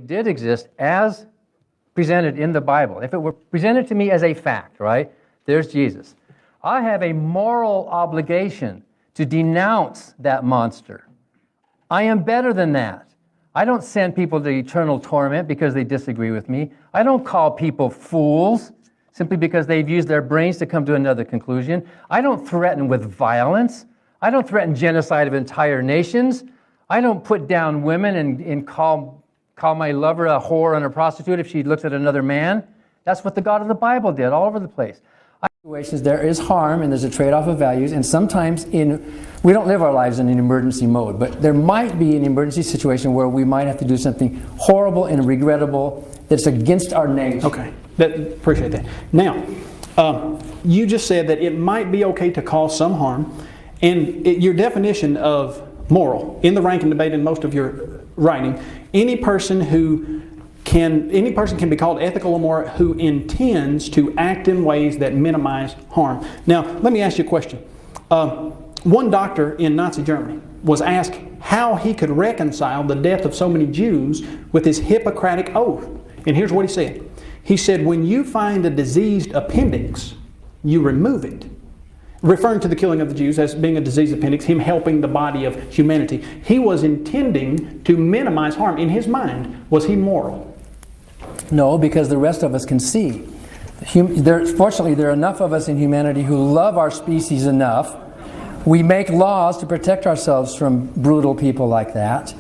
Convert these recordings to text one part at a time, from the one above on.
did exist as presented in the Bible, if it were presented to me as a fact, right? There's Jesus. I have a moral obligation to denounce that monster. I am better than that. I don't send people to eternal torment because they disagree with me. I don't call people fools simply because they've used their brains to come to another conclusion. I don't threaten with violence. I don't threaten genocide of entire nations. I don't put down women and call my lover a whore and a prostitute if she looks at another man. That's what the God of the Bible did all over the place. Situations, there is harm and there's a trade-off of values, and sometimes we don't live our lives in an emergency mode, but there might be an emergency situation where we might have to do something horrible and regrettable that's against our nature. Okay, appreciate that. Now, you just said that it might be okay to cause some harm, and your definition of moral, in the Rankin debate and most of your writing, any person can be called ethical or moral who intends to act in ways that minimize harm. Now, let me ask you a question. One doctor in Nazi Germany was asked how he could reconcile the death of so many Jews with his Hippocratic oath. And here's what he said. He said, when you find a diseased appendix, you remove it. Referring to the killing of the Jews as being a diseased appendix, him helping the body of humanity. He was intending to minimize harm. In his mind, was he moral? No, because the rest of us can see. Fortunately, there are enough of us in humanity who love our species enough. We make laws to protect ourselves from brutal people like that.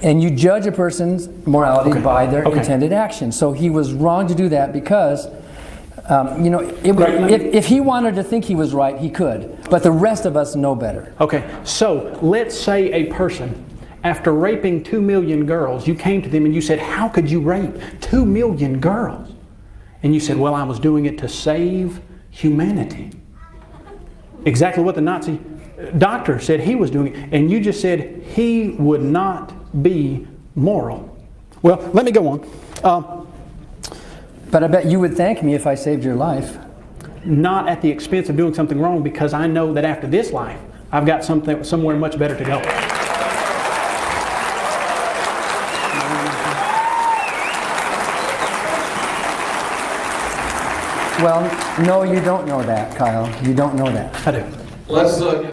And you judge a person's morality by their intended actions. So he was wrong to do that because, if he wanted to think he was right, he could. But the rest of us know better. Okay, so let's say a person, after raping 2 million girls, you came to them and you said, how could you rape 2 million girls? And you said, well, I was doing it to save humanity. Exactly what the Nazi doctor said he was doing. And you just said he would not be moral. Well, let me go on. But I bet you would thank me if I saved your life. Not at the expense of doing something wrong, because I know that after this life, I've got somewhere much better to go. Well, no, you don't know that, Kyle. You don't know that. I do. Let's